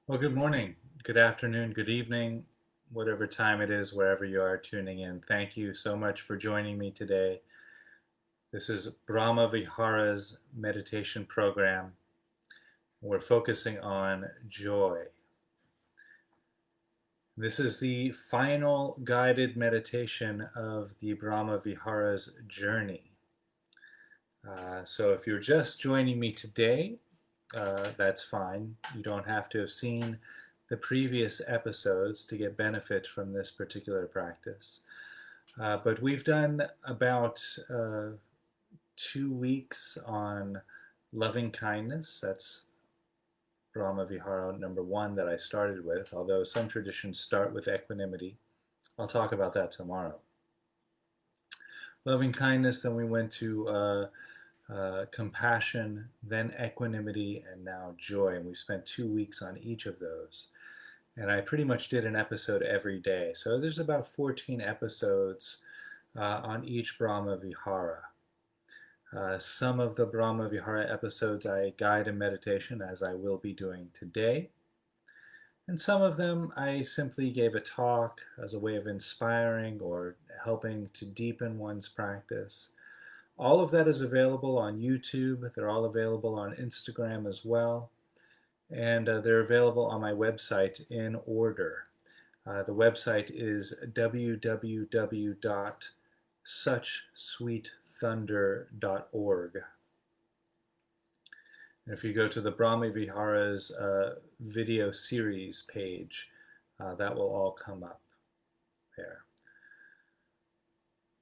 Well, good morning, good afternoon, good evening, whatever time it is, wherever you are tuning in. Thank you so much for joining me today. This is Brahma Viharas meditation program. We're focusing on joy. This is the final guided meditation of the Brahma Viharas journey. So if you're just joining me today, that's fine. You don't have to have seen the previous episodes to get benefit from this particular practice. But we've done about 2 weeks on loving kindness. That's Brahma Vihara number one that I started with, although some traditions start with equanimity. I'll talk about that tomorrow. Loving kindness, then we went to compassion, then equanimity, and now joy. And we've spent 2 weeks on each of those. And I pretty much did an episode every day. So there's about 14 episodes on each Brahma Vihara. Some of the Brahma Vihara episodes I guide in meditation, as I will be doing today. And some of them I simply gave a talk as a way of inspiring or helping to deepen one's practice. All of that is available on YouTube. They're all available on Instagram as well. And they're available on my website in order. The website is www.suchsweetthunder.org. And if you go to the Brahma Viharas video series page, that will all come up there.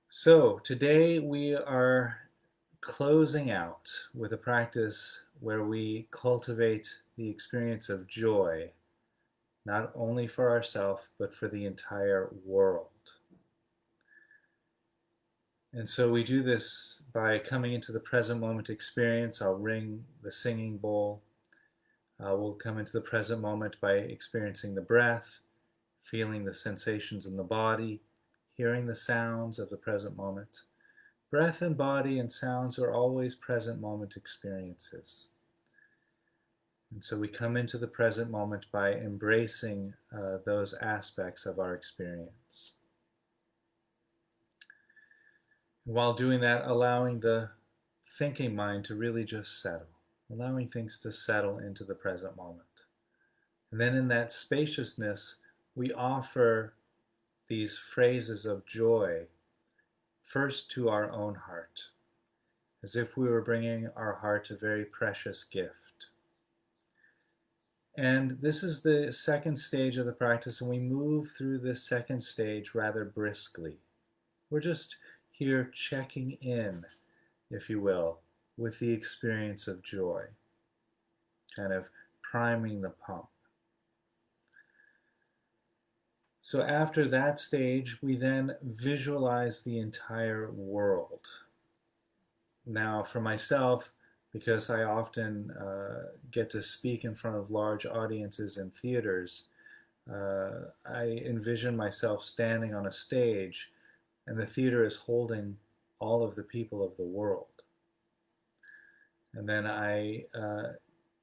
So today we are closing out with a practice where we cultivate the experience of joy, not only for ourselves, but for the entire world. And so we do this by coming into the present moment experience. I'll ring the singing bowl. We'll come into the present moment by experiencing the breath, feeling the sensations in the body, hearing the sounds of the present moment. Breath and body and sounds are always present moment experiences. And so we come into the present moment by embracing those aspects of our experience. While doing that, allowing the thinking mind to really just settle, allowing things to settle into the present moment. And then in that spaciousness, we offer these phrases of joy first to our own heart, as if we were bringing our heart a very precious gift. And this is the second stage of the practice, and we move through this second stage rather briskly. We're just here checking in, if you will, with the experience of joy, kind of priming the pump. So after that stage, we then visualize the entire world. Now, for myself, because I often get to speak in front of large audiences in theaters, I envision myself standing on a stage and the theater is holding all of the people of the world. And then I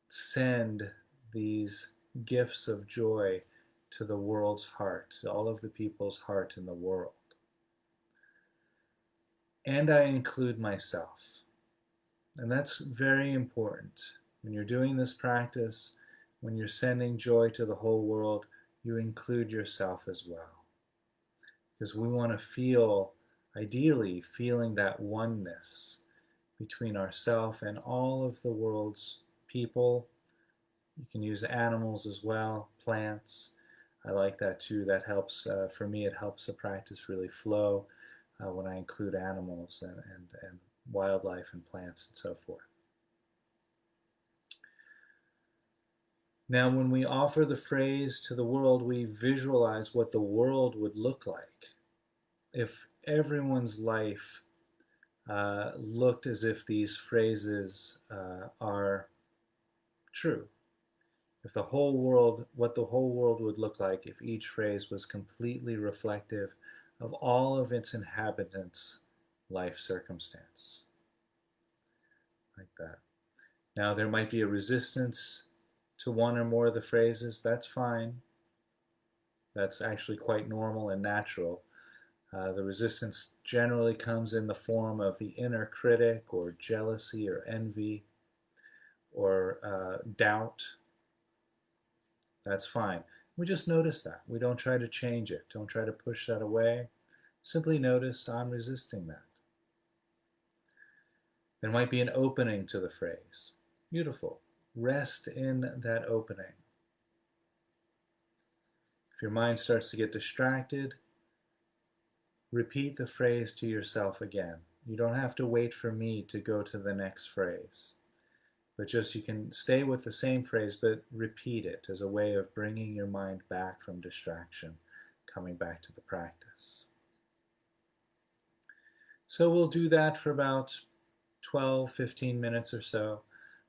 send these gifts of joy to the world's heart, to all of the people's heart in the world. And I include myself. And that's very important. When you're doing this practice, when you're sending joy to the whole world, you include yourself as well. Because we want to feel, ideally, feeling that oneness between ourself and all of the world's people. You can use animals as well, plants. I like that too. That helps, for me, it helps the practice really flow when I include animals and wildlife and plants and so forth. Now, when we offer the phrase to the world, we visualize what the world would look like if everyone's life looked as if these phrases are true. If the whole world, what the whole world would look like if each phrase was completely reflective of all of its inhabitants' life circumstance. Like that. Now, there might be a resistance to one or more of the phrases, that's fine. That's actually quite normal and natural. The resistance generally comes in the form of the inner critic, or jealousy, or envy, or doubt. That's fine. We just notice that. We don't try to change it. Don't try to push that away. Simply notice, I'm resisting that. There might be an opening to the phrase. Beautiful. Rest in that opening. If your mind starts to get distracted, repeat the phrase to yourself again. You don't have to wait for me to go to the next phrase, but just you can stay with the same phrase, but repeat it as a way of bringing your mind back from distraction, coming back to the practice. So we'll do that for about 12, 15 minutes or so.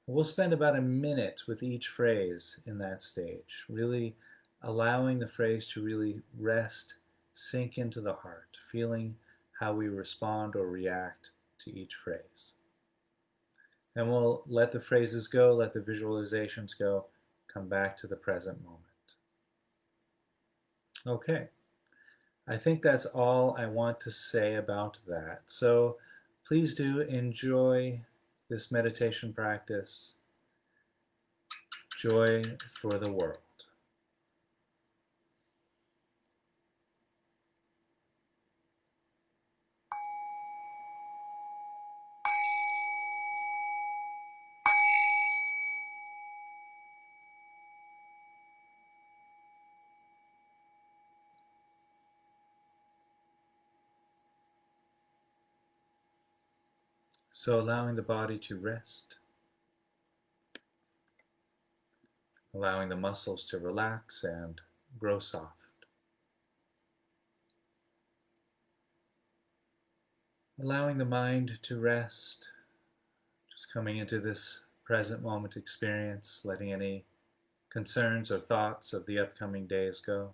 We'll spend about a minute with each phrase in that stage, really allowing the phrase to really rest, sink into the heart, feeling how we respond or react to each phrase. And we'll let the phrases go, let the visualizations go, come back to the present moment. Okay, I think that's all I want to say about that. So please do enjoy this meditation practice. Joy for the world. So allowing the body to rest, allowing the muscles to relax and grow soft. Allowing the mind to rest, just coming into this present moment experience, letting any concerns or thoughts of the upcoming days go.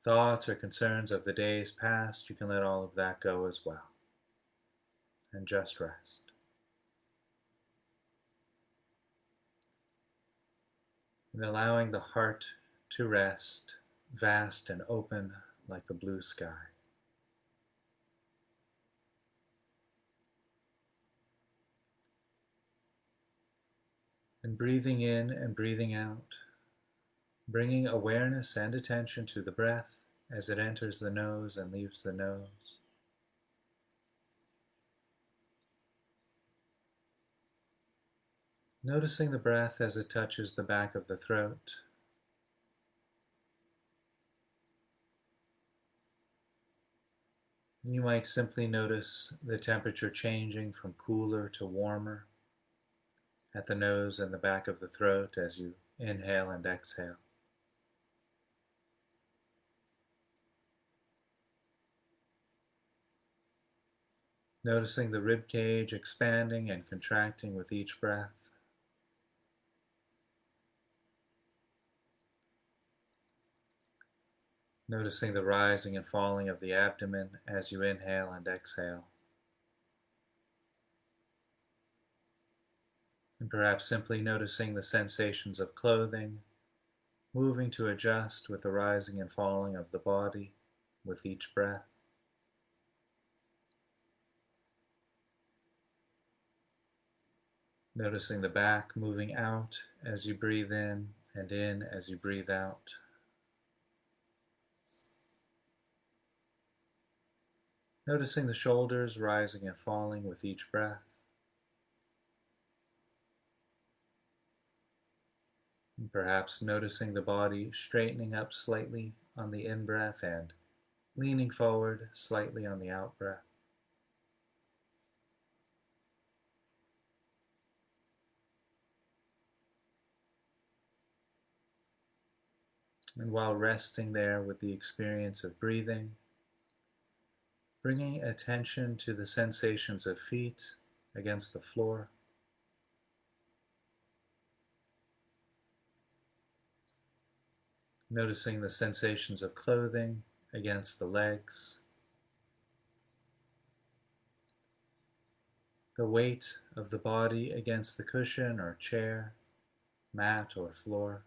Thoughts or concerns of the days past, you can let all of that go as well. And just rest. And allowing the heart to rest, vast and open like the blue sky. And breathing in and breathing out, bringing awareness and attention to the breath as it enters the nose and leaves the nose. Noticing the breath as it touches the back of the throat. You might simply notice the temperature changing from cooler to warmer at the nose and the back of the throat as you inhale and exhale. Noticing the rib cage expanding and contracting with each breath. Noticing the rising and falling of the abdomen as you inhale and exhale. And perhaps simply noticing the sensations of clothing, moving to adjust with the rising and falling of the body with each breath. Noticing the back moving out as you breathe in as you breathe out. Noticing the shoulders rising and falling with each breath. And perhaps noticing the body straightening up slightly on the in-breath and leaning forward slightly on the out-breath. And while resting there with the experience of breathing, bringing attention to the sensations of feet against the floor. Noticing the sensations of clothing against the legs. the weight of the body against the cushion or chair, mat or floor.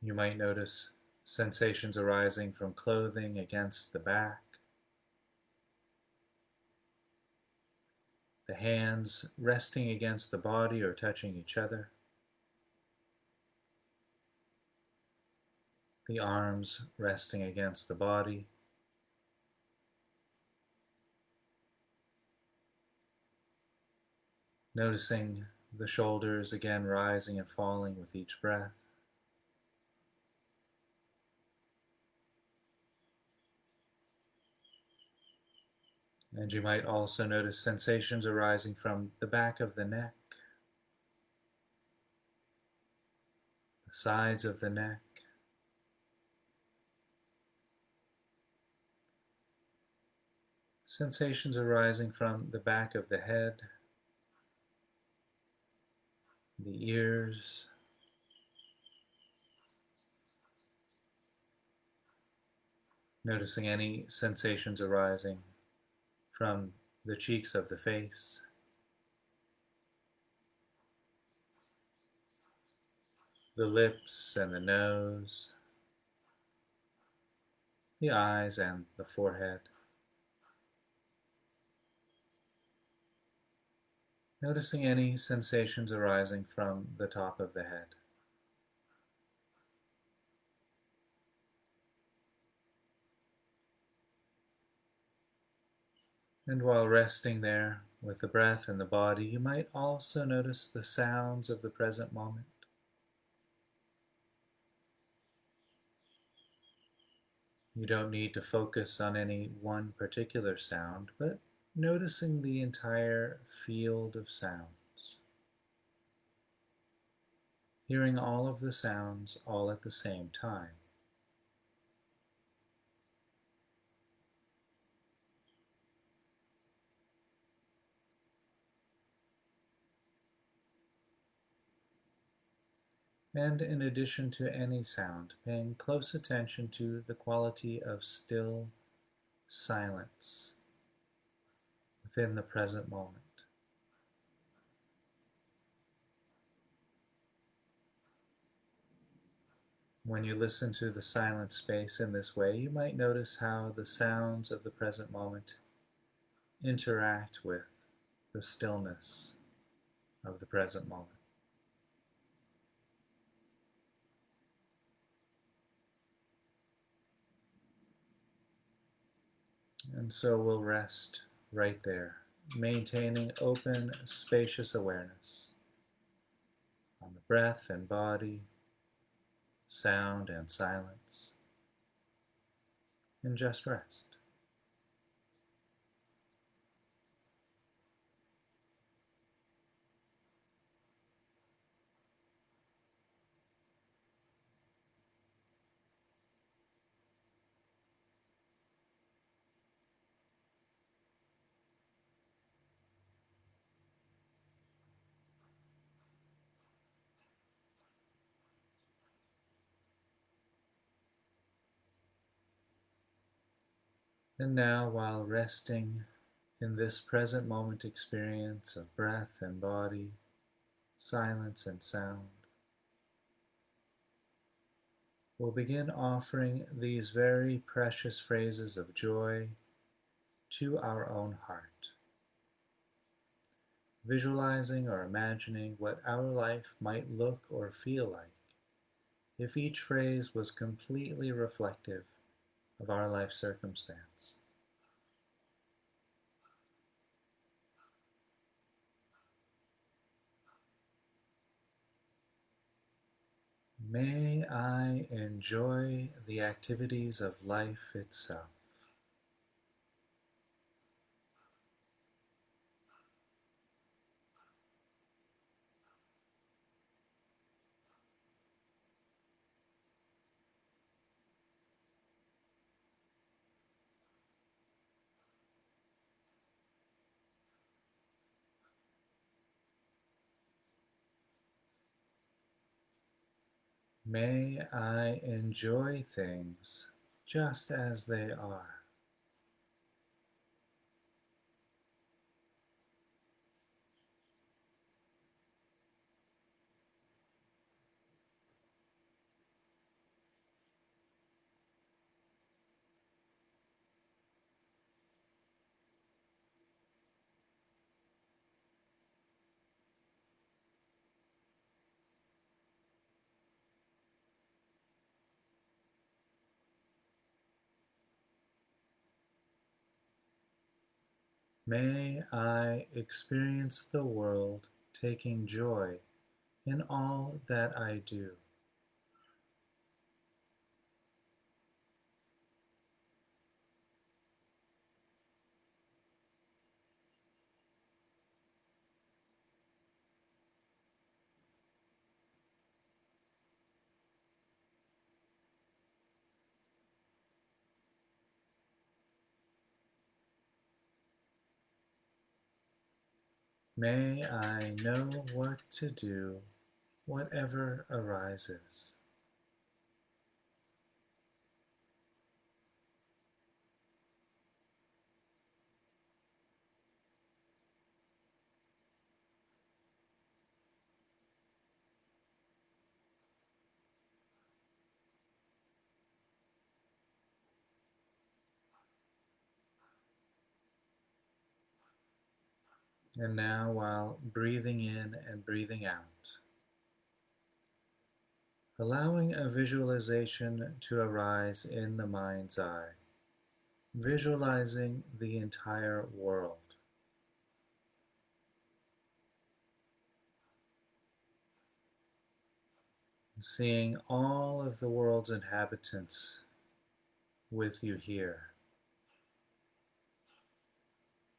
You might notice sensations arising from clothing against the back, the hands resting against the body or touching each other, the arms resting against the body, noticing the shoulders again rising and falling with each breath. And you might also notice sensations arising from the back of the neck, the sides of the neck, sensations arising from the back of the head, the ears, noticing any sensations arising from the cheeks of the face, the lips and the nose, the eyes and the forehead. Noticing any sensations arising from the top of the head. And while resting there with the breath and the body, you might also notice the sounds of the present moment. You don't need to focus on any one particular sound, but noticing the entire field of sounds. Hearing all of the sounds all at the same time. And in addition to any sound, paying close attention to the quality of still silence within the present moment. When you listen to the silent space in this way, you might notice how the sounds of the present moment interact with the stillness of the present moment. And so we'll rest right there, maintaining open, spacious awareness on the breath and body, sound and silence, and just rest. And now, while resting in this present moment experience of breath and body, silence and sound, we'll begin offering these very precious phrases of joy to our own heart, visualizing or imagining what our life might look or feel like if each phrase was completely reflective of our life circumstance. May I enjoy the activities of life itself. May I enjoy things just as they are. May I experience the world taking joy in all that I do. May I know what to do, whatever arises. And now, while breathing in and breathing out, allowing a visualization to arise in the mind's eye, visualizing the entire world, seeing all of the world's inhabitants with you here,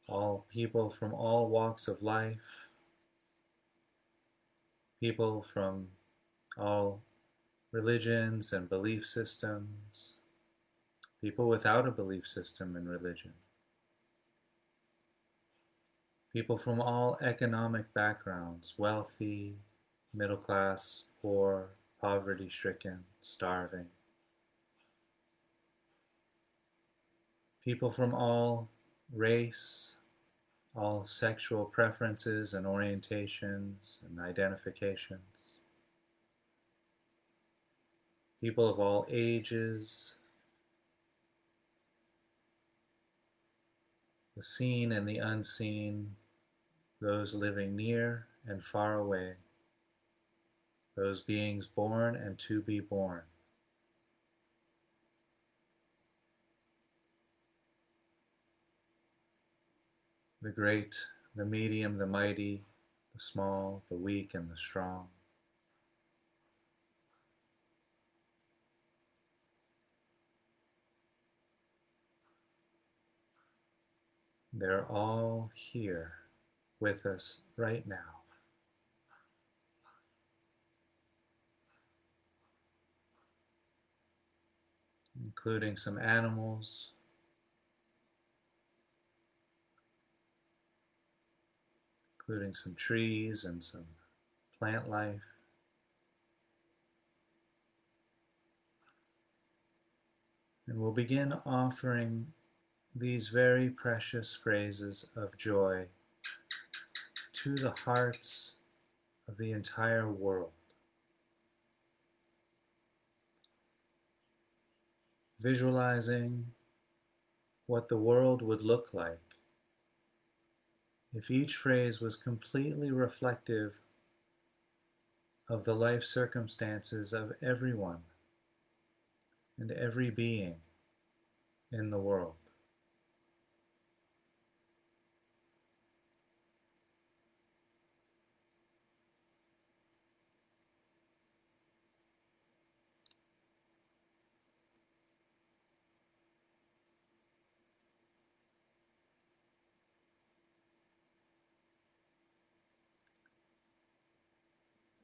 all people from all walks of life, people from all religions and belief systems, people without a belief system and religion, people from all economic backgrounds, wealthy, middle class, poor, poverty stricken, starving, people from all race, all sexual preferences and orientations and identifications, people of all ages, the seen and the unseen, those living near and far away, those beings born and to be born. The great, the medium, the mighty, the small, the weak, and the strong. They're all here with us right now, including some animals, including some trees and some plant life. And we'll begin offering these very precious phrases of joy to the hearts of the entire world, visualizing what the world would look like if each phrase was completely reflective of the life circumstances of everyone and every being in the world.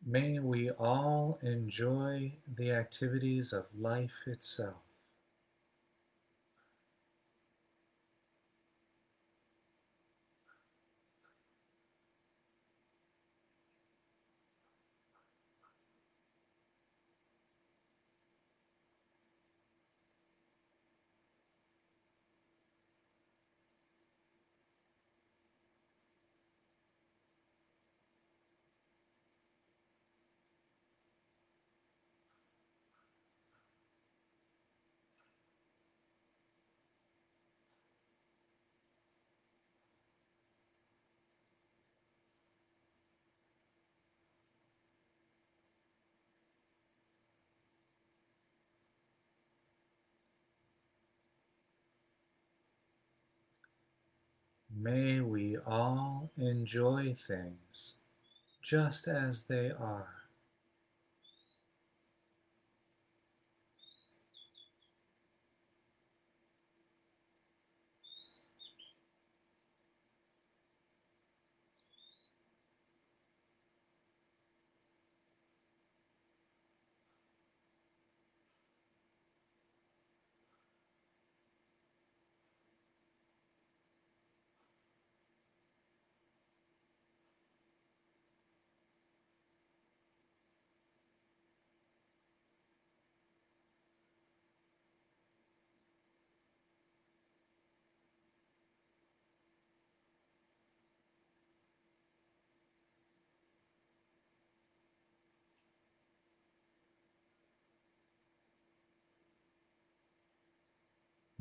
May we all enjoy the activities of life itself. May we all enjoy things just as they are.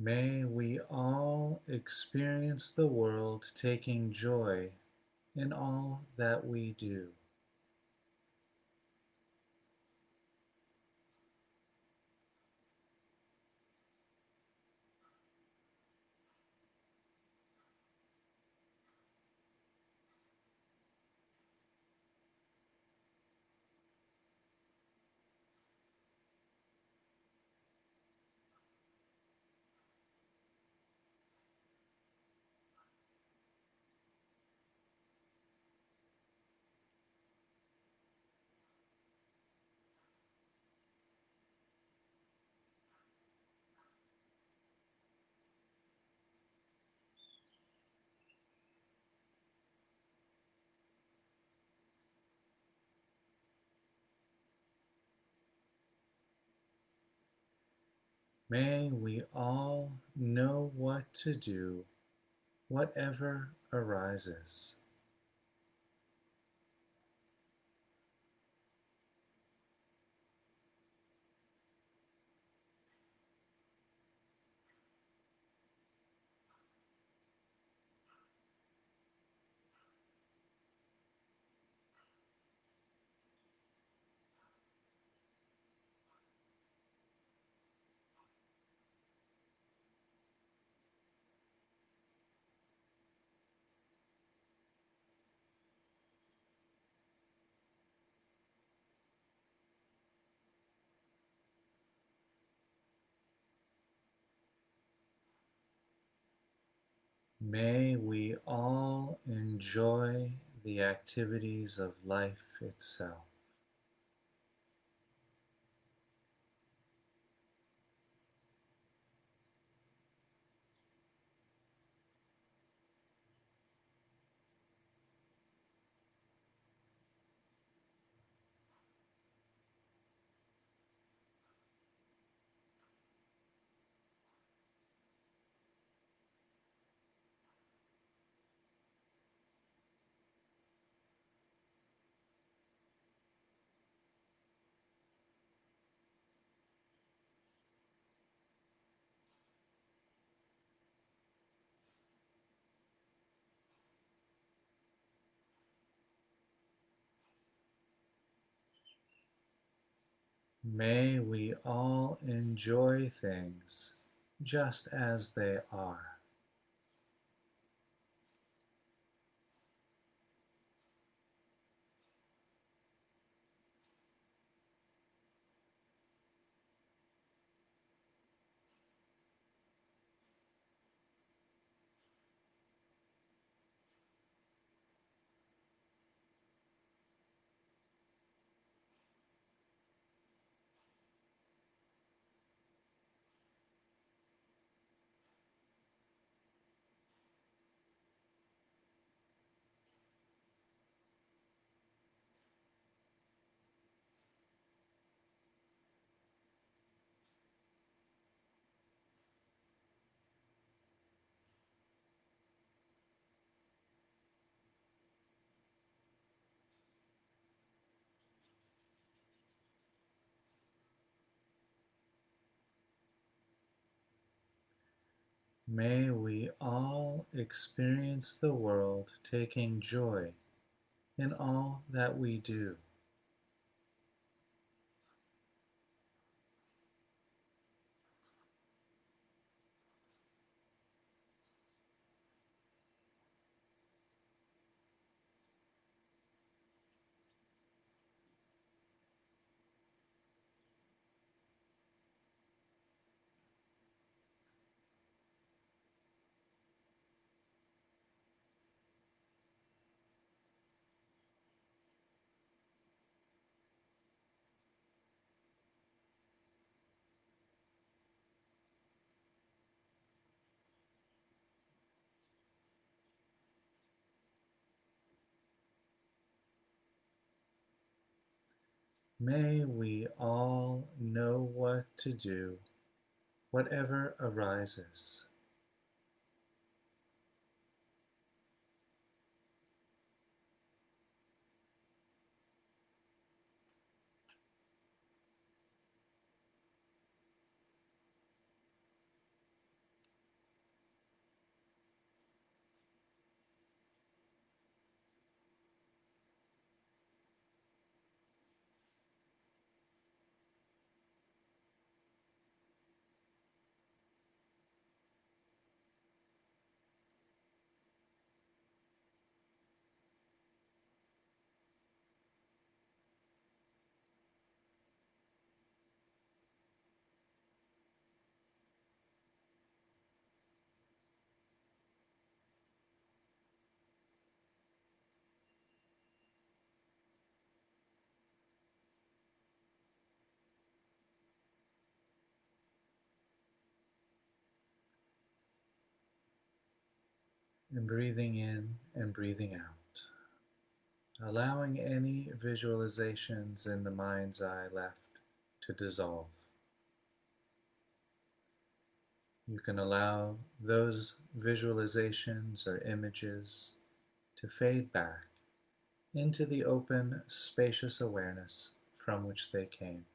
May we all experience the world taking joy in all that we do. May we all know what to do, whatever arises. May we all enjoy the activities of life itself. May we all enjoy things just as they are. May we all experience the world taking joy in all that we do. May we all know what to do, whatever arises. And breathing in and breathing out, allowing any visualizations in the mind's eye left to dissolve. You can allow those visualizations or images to fade back into the open, spacious awareness from which they came.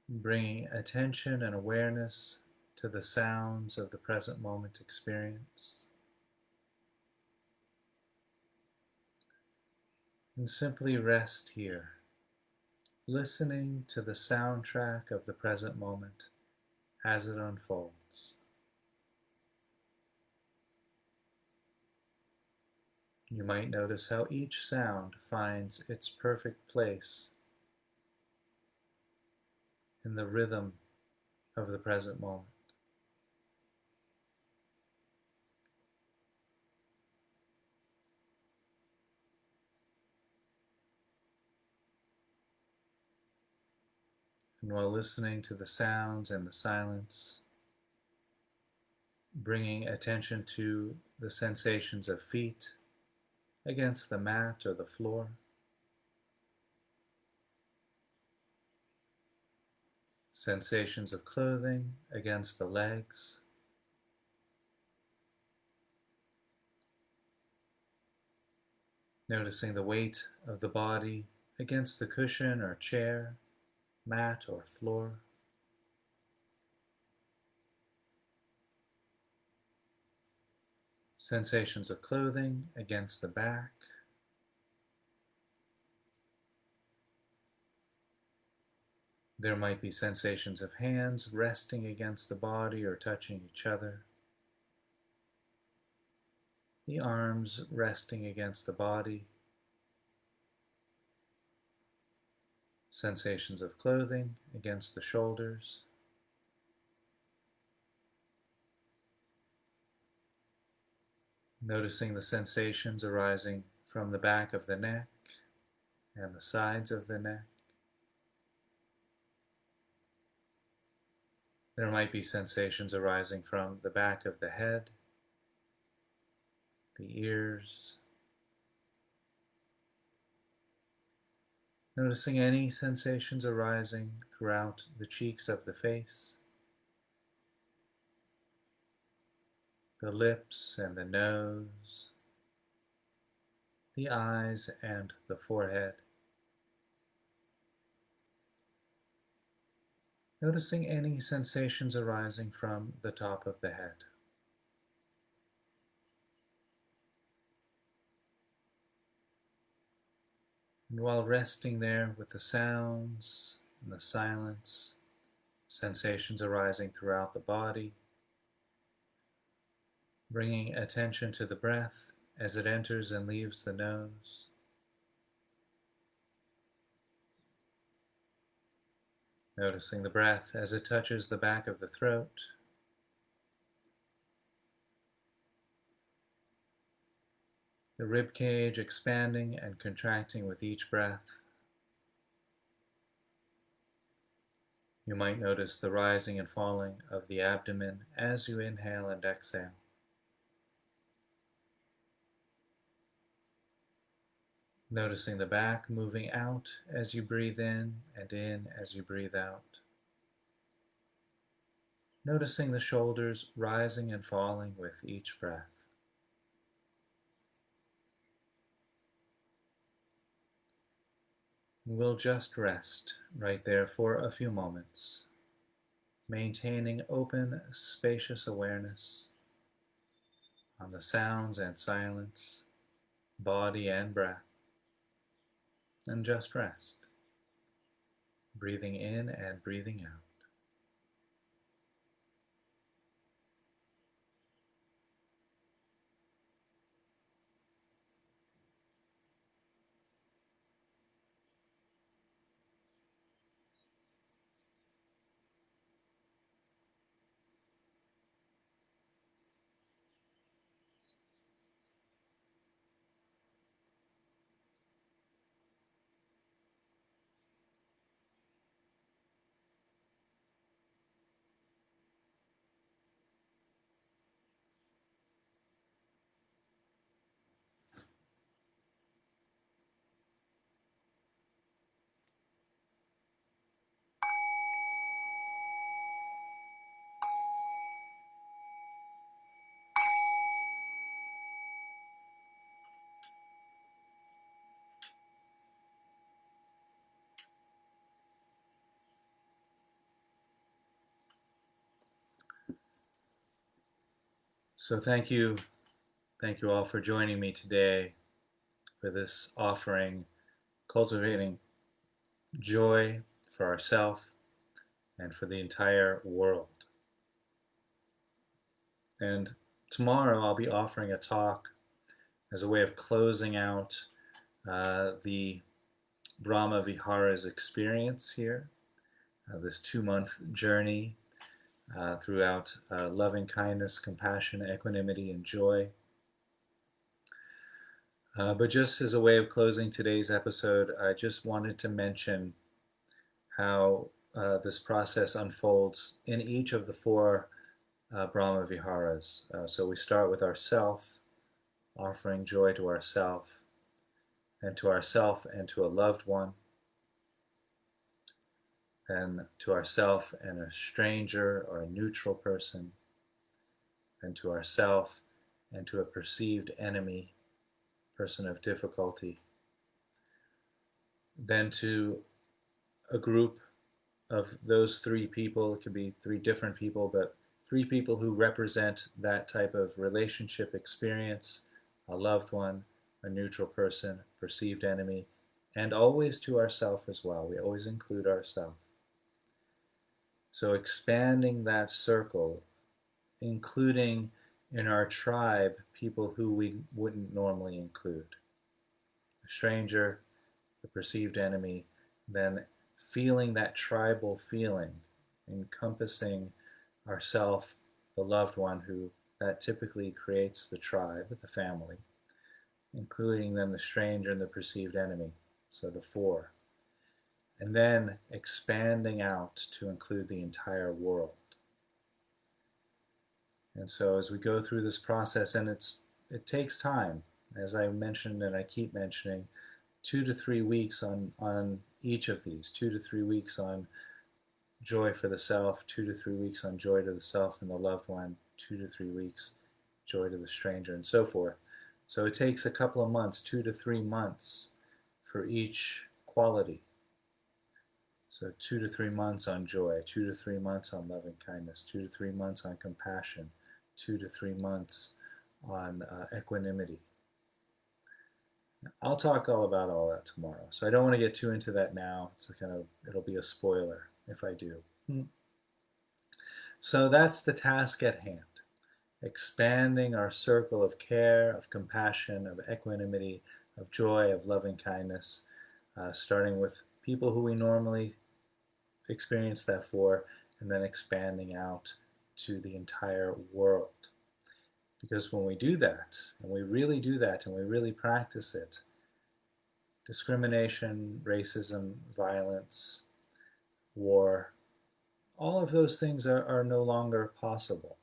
Bringing attention and awareness to the sounds of the present moment experience. And simply rest here, listening to the soundtrack of the present moment as it unfolds. You might notice how each sound finds its perfect place in the rhythm of the present moment. And while listening to the sounds and the silence, bringing attention to the sensations of feet against the mat or the floor, sensations of clothing against the legs, noticing the weight of the body against the cushion or chair, mat or floor. Sensations of clothing against the back. There might be sensations of hands resting against the body or touching each other. The arms resting against the body. Sensations of clothing against the shoulders. Noticing the sensations arising from the back of the neck and the sides of the neck. There might be sensations arising from the back of the head, the ears. Noticing any sensations arising throughout the cheeks of the face, the lips and the nose, the eyes and the forehead. Noticing any sensations arising from the top of the head. And while resting there with the sounds and the silence, sensations arising throughout the body, bringing attention to the breath as it enters and leaves the nose. Noticing the breath as it touches the back of the throat. The rib cage expanding and contracting with each breath. You might notice the rising and falling of the abdomen as you inhale and exhale. Noticing the back moving out as you breathe in and in as you breathe out. Noticing the shoulders rising and falling with each breath. We'll just rest right there for a few moments, maintaining open, spacious awareness on the sounds and silence, body and breath, and just rest, breathing in and breathing out. So thank you all for joining me today for this offering, cultivating joy for ourselves and for the entire world. And tomorrow I'll be offering a talk as a way of closing out the Brahma Viharas experience here, this 2-month journey throughout loving kindness, compassion, equanimity, and joy. But just as a way of closing today's episode, I just wanted to mention how this process unfolds in each of the 4 Brahma Viharas. So we start with ourself, offering joy to ourself, and to ourself and to a loved one, then to ourself and a stranger or a neutral person, then to ourself and to a perceived enemy, person of difficulty, then to a group of those 3 people. It could be 3 different people, but 3 people who represent that type of relationship experience, a loved one, a neutral person, perceived enemy, and always to ourself as well. We always include ourselves. So expanding that circle, including in our tribe people who we wouldn't normally include. A stranger, the perceived enemy, then feeling that tribal feeling, encompassing ourself, the loved one, who that typically creates the tribe, the family, including then the stranger and the perceived enemy, so the 4. And then expanding out to include the entire world. And so as we go through this process, and it takes time, as I mentioned and I keep mentioning, 2 to 3 weeks on each of these, 2 to 3 weeks on joy for the self, 2 to 3 weeks on joy to the self and the loved one, 2 to 3 weeks joy to the stranger, and so forth. So it takes a couple of months, 2 to 3 months for each quality. So 2 to 3 months on joy, 2 to 3 months on loving kindness, 2 to 3 months on compassion, 2 to 3 months on equanimity. I'll talk all about all that tomorrow, so I don't want to get too into that now. It'll be a spoiler if I do. So that's the task at hand. Expanding our circle of care, of compassion, of equanimity, of joy, of loving kindness, starting with people who we normally experience that for, and then expanding out to the entire world. Because when we do that, and we really do that, and we really practice it, discrimination, racism, violence, war, all of those things are no longer possible.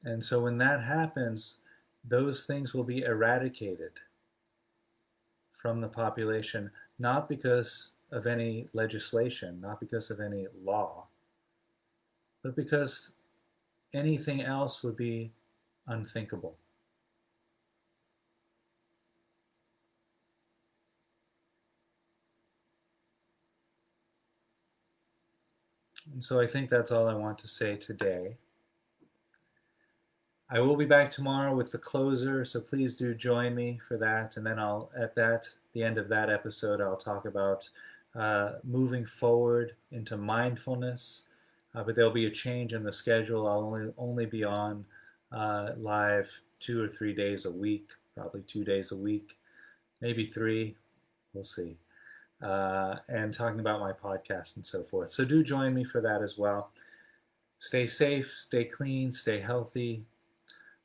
And so when that happens, those things will be eradicated from the population, not because of any legislation, not because of any law, but because anything else would be unthinkable. And so I think that's all I want to say today. I will be back tomorrow with the closer, so please do join me for that. And then the end of that episode, I'll talk about moving forward into mindfulness. But there'll be a change in the schedule. I'll only be on live 2 or 3 days a week, probably 2 days a week, maybe three. We'll see. And talking about my podcast and so forth. So do join me for that as well. Stay safe, stay clean, stay healthy,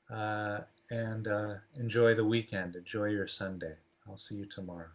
and enjoy the weekend. Enjoy your Sunday. I'll see you tomorrow.